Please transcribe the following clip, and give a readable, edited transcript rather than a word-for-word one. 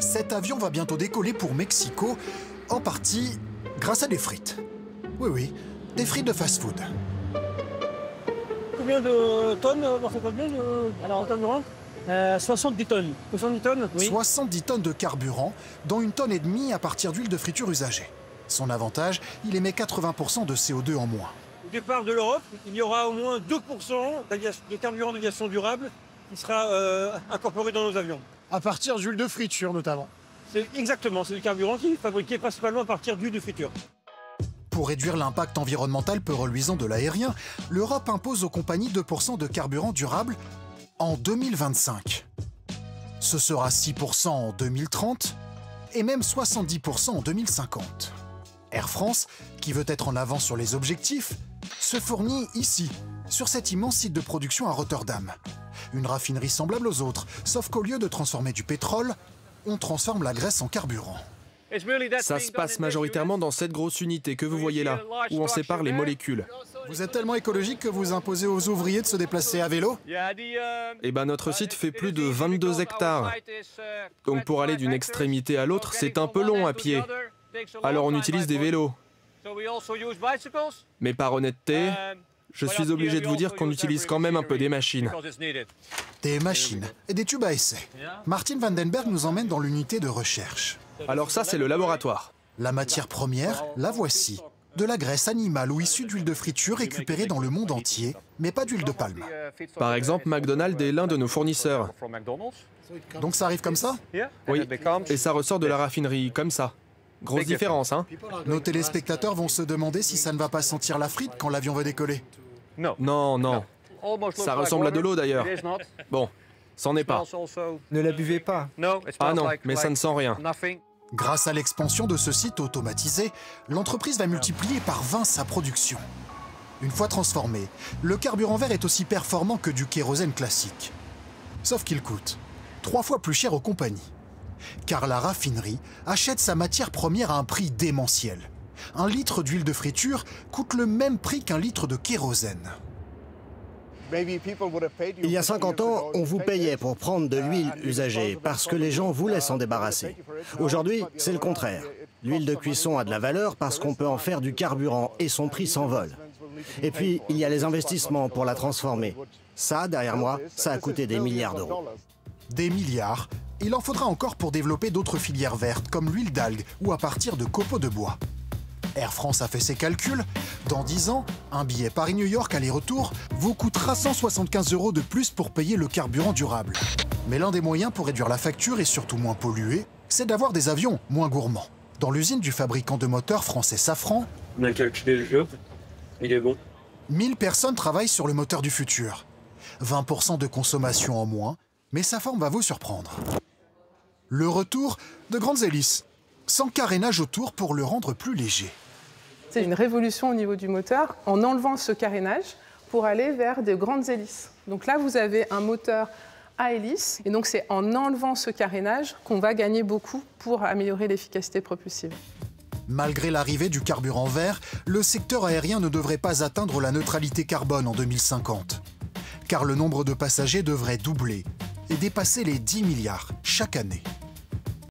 Cet avion va bientôt décoller pour Mexico, en partie grâce à des frites. Oui, oui, des frites de fast-food. Combien de tonnes dans cette avion alors en carburant 70 tonnes. 70 tonnes, oui. 70 tonnes de carburant, dont 1,5 tonne à partir d'huile de friture usagée. Son avantage, il émet 80% de CO2 en moins. Au départ de l'Europe, il y aura au moins 2% de carburant d'aviation durable qui sera incorporé dans nos avions. À partir d'huile de friture notamment. Exactement, c'est du carburant qui est fabriqué principalement à partir d'huile de friture. Pour réduire l'impact environnemental peu reluisant de l'aérien, l'Europe impose aux compagnies 2% de carburant durable en 2025. Ce sera 6% en 2030 et même 70% en 2050. Air France, qui veut être en avance sur les objectifs, se fournit ici, sur cet immense site de production à Rotterdam. Une raffinerie semblable aux autres, sauf qu'au lieu de transformer du pétrole, on transforme la graisse en carburant. Ça se passe majoritairement dans cette grosse unité que vous voyez là, où on sépare les molécules. Vous êtes tellement écologique que vous imposez aux ouvriers de se déplacer à vélo? Eh ben notre site fait plus de 22 hectares. Donc pour aller d'une extrémité à l'autre, c'est un peu long à pied. Alors on utilise des vélos. Mais par honnêteté, je suis obligé de vous dire qu'on utilise quand même un peu des machines. Des machines et des tubes à essai. Martin Vandenberg nous emmène dans l'unité de recherche. Alors ça, c'est le laboratoire. La matière première, la voici. De la graisse animale ou issue d'huile de friture récupérée dans le monde entier, mais pas d'huile de palme. Par exemple, McDonald's est l'un de nos fournisseurs. Donc ça arrive comme ça? Oui, et ça ressort de la raffinerie, comme ça. Grosse différence, hein? Nos téléspectateurs vont se demander si ça ne va pas sentir la frite quand l'avion va décoller. Non, non. Ça ressemble à de l'eau d'ailleurs. Bon, c'en est pas. Ne la buvez pas. Ah non, mais ça ne sent rien. Grâce à l'expansion de ce site automatisé, l'entreprise va multiplier par 20 sa production. Une fois transformé, le carburant vert est aussi performant que du kérosène classique. Sauf qu'il coûte 3 fois plus cher aux compagnies. Car la raffinerie achète sa matière première à un prix démentiel. 1 litre d'huile de friture coûte le même prix qu'un litre de kérosène. Il y a 50 ans, on vous payait pour prendre de l'huile usagée parce que les gens voulaient s'en débarrasser. Aujourd'hui, c'est le contraire. L'huile de cuisson a de la valeur parce qu'on peut en faire du carburant et son prix s'envole. Et puis, il y a les investissements pour la transformer. Ça, derrière moi, ça a coûté des milliards d'euros. Des milliards, il en faudra encore pour développer d'autres filières vertes comme l'huile d'algues ou à partir de copeaux de bois. Air France a fait ses calculs. Dans 10 ans, un billet Paris-New York aller-retour vous coûtera 175 € de plus pour payer le carburant durable. Mais l'un des moyens pour réduire la facture et surtout moins polluer, c'est d'avoir des avions moins gourmands. Dans l'usine du fabricant de moteurs français Safran, On a calculé le jeu, il est bon. 1000 personnes travaillent sur le moteur du futur. 20% de consommation en moins, mais sa forme va vous surprendre. Le retour de grandes hélices, sans carénage autour pour le rendre plus léger. C'est une révolution au niveau du moteur en enlevant ce carénage pour aller vers de grandes hélices. Donc là, vous avez un moteur à hélice et donc c'est en enlevant ce carénage qu'on va gagner beaucoup pour améliorer l'efficacité propulsive. Malgré l'arrivée du carburant vert, le secteur aérien ne devrait pas atteindre la neutralité carbone en 2050. Car le nombre de passagers devrait doubler et dépasser les 10 milliards chaque année.